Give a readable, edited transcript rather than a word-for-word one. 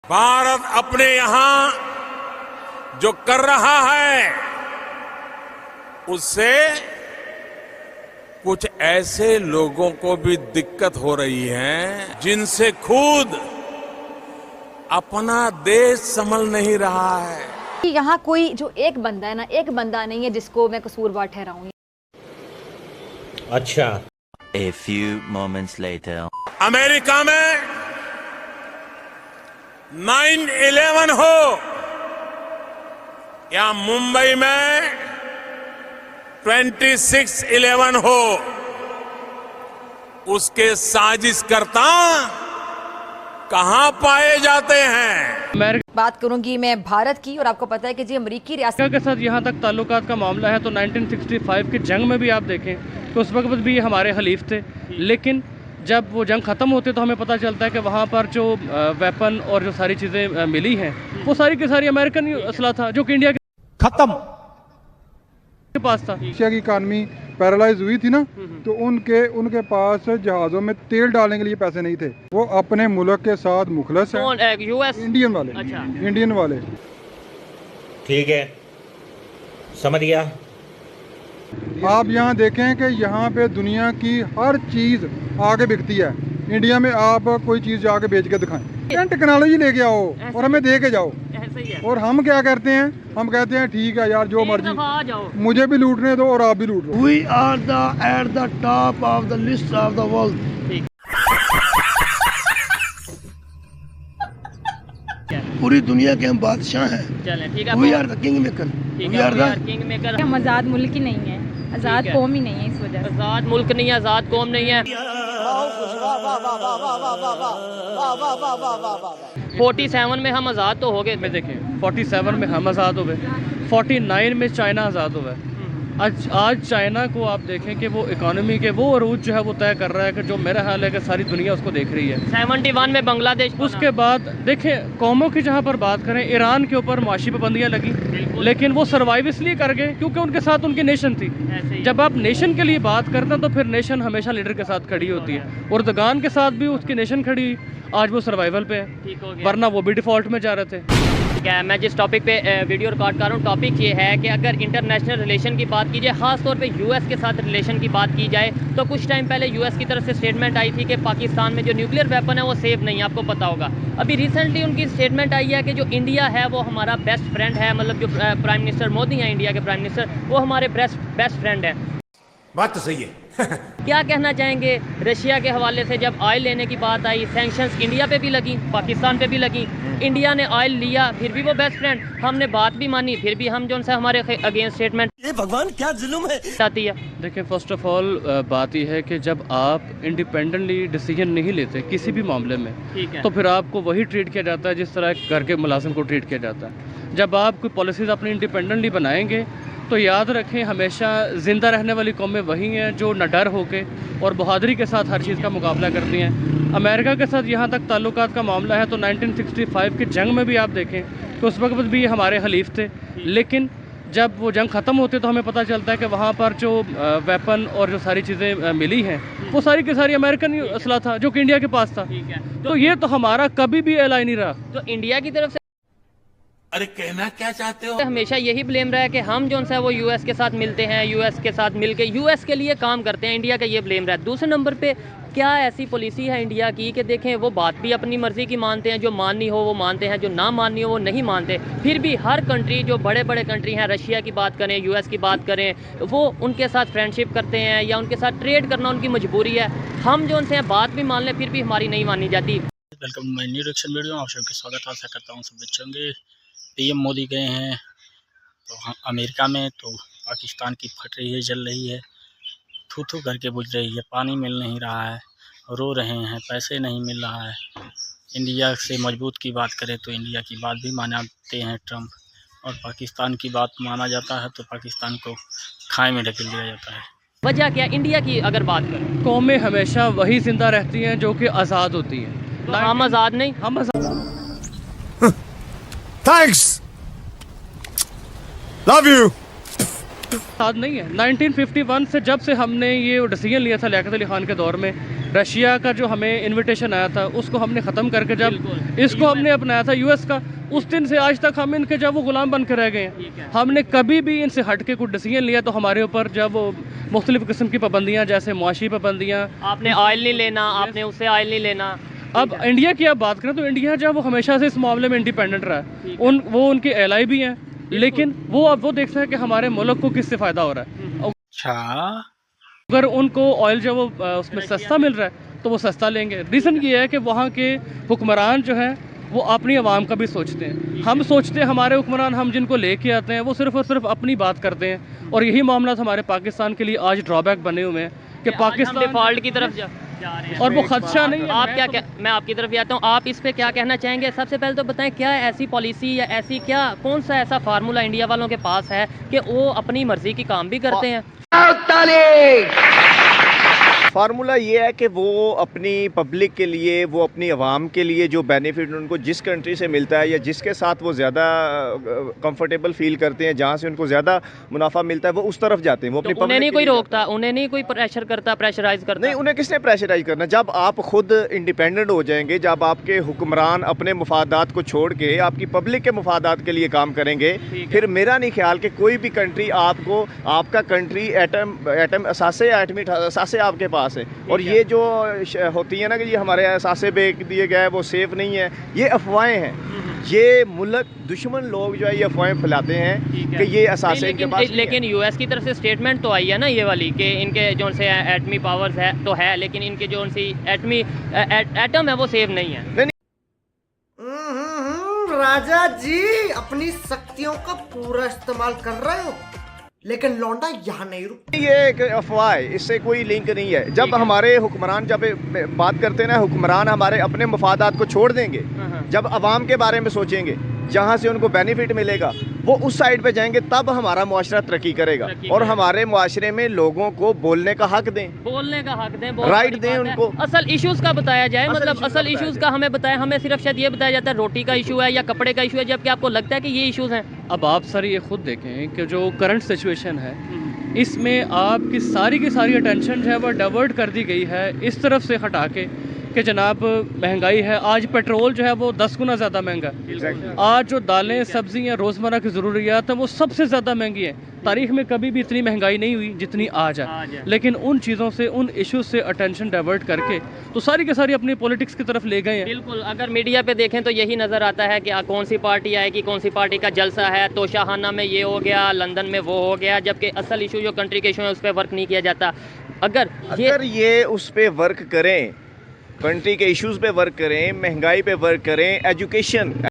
भारत अपने यहां जो कर रहा है उससे कुछ ऐसे लोगों को भी दिक्कत हो रही है जिनसे खुद अपना देश संभल नहीं रहा है। यहाँ कोई जो एक बंदा है ना, एक बंदा नहीं है जिसको मैं कसूरवार ठहराऊं। अच्छा। A few moments later. America में 9/11 हो या मुंबई में 26/11 हो, उसके साजिशकर्ता कहां पाए जाते हैं। बात करूंगी मैं भारत की, और आपको पता है कि जी अमेरिकी रियासत के साथ यहाँ तक ताल्लुकात का मामला है तो 1965 की जंग में भी आप देखें तो उस वक्त भी हमारे हलीफ थे, लेकिन जब वो जंग ख़त्म होती है तो हमें पता चलता है कि वहाँ पर जो वेपन और जो सारी चीज़ें मिली हैं वो सारी की सारी अमेरिकन असला था जो कि इंडिया के खत्म के पास था। रशिया की इकानमी पैरालाइज हुई थी ना, तो उनके पास जहाज़ों में तेल डालने के लिए पैसे नहीं थे। वो अपने मुल्क के साथ मुखलस हैं। यूएस इंडियन वाले। अच्छा। इंडियन वाले। ठीक है, समझ गया। आप यहाँ देखें कि यहाँ पे दुनिया की हर चीज़ आगे बिकती है। इंडिया में आप कोई चीज़ जाके बेच के दिखाएं, टेक्नोलॉजी लेके आओ और हमें दे के जाओ। ऐसे ही है। और हम क्या करते हैं, हम कहते हैं ठीक है यार जो मर्जी, आ जाओ, मुझे भी लूटने दो और आप भी लूट लो। We are at the top of the list of the world. पूरी दुनिया के हम बादशाह हैं। चलें ठीक है। We are the kingmaker. ठीक We है, are the किंग मेकर। हम आज़ाद मुल्क ही नहीं है, आज़ाद ठीक है। कौम ही नहीं है, इस वजह से। आजाद मुल्क नहीं है, आजाद कौम नहीं है। 47 में हम आज़ाद तो हो गए। में देखें 47 में हम आज़ाद हो गए, 49 में चाइना आज़ाद हो गए। आज चाइना को आप देखें कि वो इकोनॉमी के वो अरूज जो है वो तय कर रहा है कि जो मेरा हाल है कि सारी दुनिया उसको देख रही है। 71 में बांग्लादेश। उसके बाद देखें कौमों की जहाँ पर बात करें, ईरान के ऊपर माशी पाबंदियाँ लगी, लेकिन वो सर्वाइव इसलिए कर गए क्योंकि उनके साथ उनकी नेशन थी। जब आप नेशन के लिए बात करते हैं तो फिर नेशन हमेशा लीडर के साथ खड़ी होती है। उर्दगान के साथ भी उसकी नेशन खड़ी हुई, आज वो सर्वाइवल पे है, वरना वो भी डिफॉल्ट में जा रहे थे। क्या है, मैं जिस टॉपिक पे वीडियो रिकॉर्ड कर रहा हूँ, टॉपिक ये है कि अगर इंटरनेशनल रिलेशन की बात की जाए, ख़ास तौर पे यूएस के साथ रिलेशन की बात की जाए, तो कुछ टाइम पहले यूएस की तरफ से स्टेटमेंट आई थी कि पाकिस्तान में जो न्यूक्लियर वेपन है वो सेफ नहीं है, आपको पता होगा। अभी रिसेंटली उनकी स्टेटमेंट आई है कि जो इंडिया है वो हमारा बेस्ट फ्रेंड है, मतलब जो प्राइम मिनिस्टर मोदी हैं इंडिया के प्राइम मिनिस्टर, वो हमारे बेस्ट फ्रेंड हैं। बात तो सही है। क्या कहना चाहेंगे रशिया के हवाले से? जब ऑयल लेने की बात आई, सैंक्शंस इंडिया पे भी लगी, पाकिस्तान पे भी लगी। इंडिया ने ऑयल लिया, फिर भी वो बेस्ट फ्रेंड, हमने बात भी मानी, फिर भी हम जो सा हमारे अगेंस्ट स्टेटमेंट। ये भगवान क्या जुल्म है। आती है। देखिए फर्स्ट ऑफ ऑल बात यह है कि जब आप इंडिपेंडेंटली डिसीजन नहीं लेते किसी भी मामले में, ठीक है, तो फिर आपको वही ट्रीट किया जाता है जिस तरह घर के मुलाजिम को ट्रीट किया जाता है। जब आप कोई पॉलिसीज़ अपनी इंडिपेंडेंटली बनाएंगे तो याद रखें हमेशा ज़िंदा रहने वाली कौमें वही हैं जो न डर होके और बहादुरी के साथ हर चीज़ का मुकाबला करती हैं। अमेरिका के साथ यहाँ तक ताल्लुकात का मामला है तो 1965 की जंग में भी आप देखें तो उस वक्त भी हमारे हलीफ थे, लेकिन जब वो जंग ख़त्म होती है तो हमें पता चलता है कि वहाँ पर जो वेपन और जो सारी चीज़ें मिली हैं वो सारी की सारी अमेरिकन असला था जो कि इंडिया के पास था। ठीक है। तो ये तो हमारा कभी भी एलाई नहीं रहा। तो इंडिया की तरफ से अरे कहना क्या चाहते हो? हमेशा यही ब्लेम रहा है कि हम जो है वो यूएस के साथ मिलते हैं, यूएस के साथ मिलके यूएस के लिए काम करते हैं, इंडिया का ये ब्लेम रहा है। दूसरे नंबर पे क्या ऐसी पॉलिसी है इंडिया की कि देखें वो बात भी अपनी मर्जी की मानते हैं, जो माननी हो वो मानते हैं, जो ना माननी हो वो नहीं मानते। फिर भी हर कंट्री, जो बड़े बड़े कंट्री हैं, रशिया की बात करें, यूएस की बात करें, वो उनके साथ फ्रेंडशिप करते हैं या उनके साथ ट्रेड करना उनकी मजबूरी है। हम जो उनसे बात भी मान लें फिर भी हमारी नहीं मानी जाती। Welcome my new reaction video. आप सबके स्वागत, आशा करता हूँ सब अच्छे होंगे। पीएम मोदी गए हैं तो अमेरिका में, तो पाकिस्तान की फट रही है, जल रही है, थू थू करके बुझ रही है, पानी मिल नहीं रहा है, रो रहे हैं, पैसे नहीं मिल रहा है। इंडिया से मजबूत की बात करें तो इंडिया की बात भी मानते हैं ट्रंप, और पाकिस्तान की बात माना जाता है तो पाकिस्तान को खाई में ढकेल दिया जाता है। वजह क्या? इंडिया की अगर बात करें, कौमें हमेशा वही जिंदा रहती हैं जो कि आज़ाद होती हैं। तो हम आज़ाद नहीं, हम आज़ाद थैंक्स, लव यू। नहीं है। 1951 से जब से हमने ये डिसीजन लिया था लियाकत अली खान के दौर में रशिया का जो हमें इनविटेशन आया था उसको हमने ख़त्म करके जब इसको हमने अपनाया था यूएस का, उस दिन से आज तक हम इनके जब वो गुलाम बन के रह गए हैं। हमने कभी भी इनसे हट के कुछ डिसीजन लिया तो हमारे ऊपर जब वो मुख्तलिफ़ किस्म की पाबंदियाँ, जैसे मुआशी पाबंदियाँ, आपने ऑयल नहीं लेना, आपने उससे ऑयल नहीं लेना। अब इंडिया की आप बात करें तो इंडिया जब वो हमेशा से इस मामले में इंडिपेंडेंट रहा है, वो उनके एलाई भी हैं, लेकिन वो अब वो देखते हैं कि हमारे मुल्क को किससे फ़ायदा हो रहा है। अच्छा, अगर उनको ऑयल जो वो उसमें सस्ता मिल रहा है तो वो सस्ता लेंगे। रीज़न ये है कि वहाँ के हुक्मरान जो हैं वो अपनी आवाम का भी सोचते हैं। हम सोचते हैं हमारे हुक्मरान, हम जिनको लेके आते हैं वो सिर्फ और सिर्फ अपनी बात करते हैं, और यही मामला हमारे पाकिस्तान के लिए आज ड्रॉबैक बने हुए हैं कि पाकिस्तान डिफॉल्ट की तरफ जा रहे हैं और वो खदशा नहीं है। आप क्या मैं आपकी तरफ आता हूँ, आप इस पे क्या कहना चाहेंगे? सबसे पहले तो बताएं, क्या ऐसी पॉलिसी या ऐसी क्या कौन सा ऐसा फार्मूला इंडिया वालों के पास है कि वो अपनी मर्जी की काम भी करते हैं? फार्मूला ये है कि वो अपनी पब्लिक के लिए, वो अपनी आवाम के लिए जो बेनिफिट उनको जिस कंट्री से मिलता है या जिसके साथ वो ज़्यादा कंफर्टेबल फील करते हैं, जहाँ से उनको ज़्यादा मुनाफा मिलता है, वो उस तरफ जाते हैं। वो अपनी तो उन्हें नहीं कोई रोकता, उन्हें नहीं कोई प्रेशर करता, प्रेशराइज करता? नहीं, उन्हें किसने प्रेशराइज करना? जब आप खुद इंडिपेंडेंट हो जाएंगे, जब आपके हुक्मरान अपने मुफादात को छोड़ के आपकी पब्लिक के मुफादात के लिए काम करेंगे, फिर मेरा नहीं ख्याल कि कोई भी कंट्री आपको, आपका कंट्री एटम असासे या एटमी असासे आपके पास है। और ये जो होती है ना कि ये हमारे असासे बेच दिए गए, वो सेफ नहीं है, ये अफवाहें हैं। ये मुल्क दुश्मन लोग जो है ये अफवाहें फैलाते हैं कि ये असासे इनके पास। लेकिन यूएस की तरफ से स्टेटमेंट तो आई है ना ये वाली कि इनके जो से एटमी पावर्स है तो है, लेकिन इनके जो सी एटमी एटम है वो सेफ नहीं है। राजा जी अपनी शक्तियों का पूरा इस्तेमाल कर रहे हो, लेकिन लौंडा यहाँ नहीं रुक। ये एक अफवाह है, इससे कोई लिंक नहीं है। जब हमारे हुक्मरान जब बात करते हैं ना, हुक्मरान हमारे अपने मफादात को छोड़ देंगे, जब अवाम के बारे में सोचेंगे, जहाँ से उनको बेनिफिट मिलेगा, वो उस साइड पे जाएंगे, तब हमारा मुआशरा तरक्की करेगा। और हमारे मुआशरे में लोगों को बोलने का हक दें, बोलने का हक दें, राइट दें उनको। असल इश्यूज का बताया जाए, मतलब असल इश्यूज का हमें बताया। हमें सिर्फ शायद ये बताया जाता है रोटी का इशू है या कपड़े का इशू है, जबकि आपको लगता है कि ये इश्यूज हैं। अब आप सर ये खुद देखें कि जो करंट सिचुएशन है, इसमें आपकी की सारी अटेंशन जो है वो डाइवर्ट कर दी गई है इस तरफ से हटा के कि जनाब महंगाई है। आज पेट्रोल जो है वो 10 गुना ज़्यादा महंगा है। आज जो दालें, सब्जियाँ, रोज़मर्रा की ज़रूरियात हैं वो सबसे ज़्यादा महंगी हैं। तारीख में कभी भी इतनी महंगाई नहीं हुई जितनी आज है। लेकिन उन चीज़ों से, उन इश्यूज से अटेंशन डाइवर्ट करके तो सारी के सारी अपनी पॉलिटिक्स की तरफ ले गए हैं। बिल्कुल, अगर मीडिया पे देखें तो यही नज़र आता है कि कौन सी पार्टी आएगी, कौन सी पार्टी का जलसा है, तो शाहाना में ये हो गया, लंदन में वो हो गया, जबकि असल इशू जो कंट्री के इशू है उस पर वर्क नहीं किया जाता। अगर ये उस पर वर्क करें, कंट्री के इश्यूज़ पे वर्क करें, महंगाई पे वर्क करें, एजुकेशन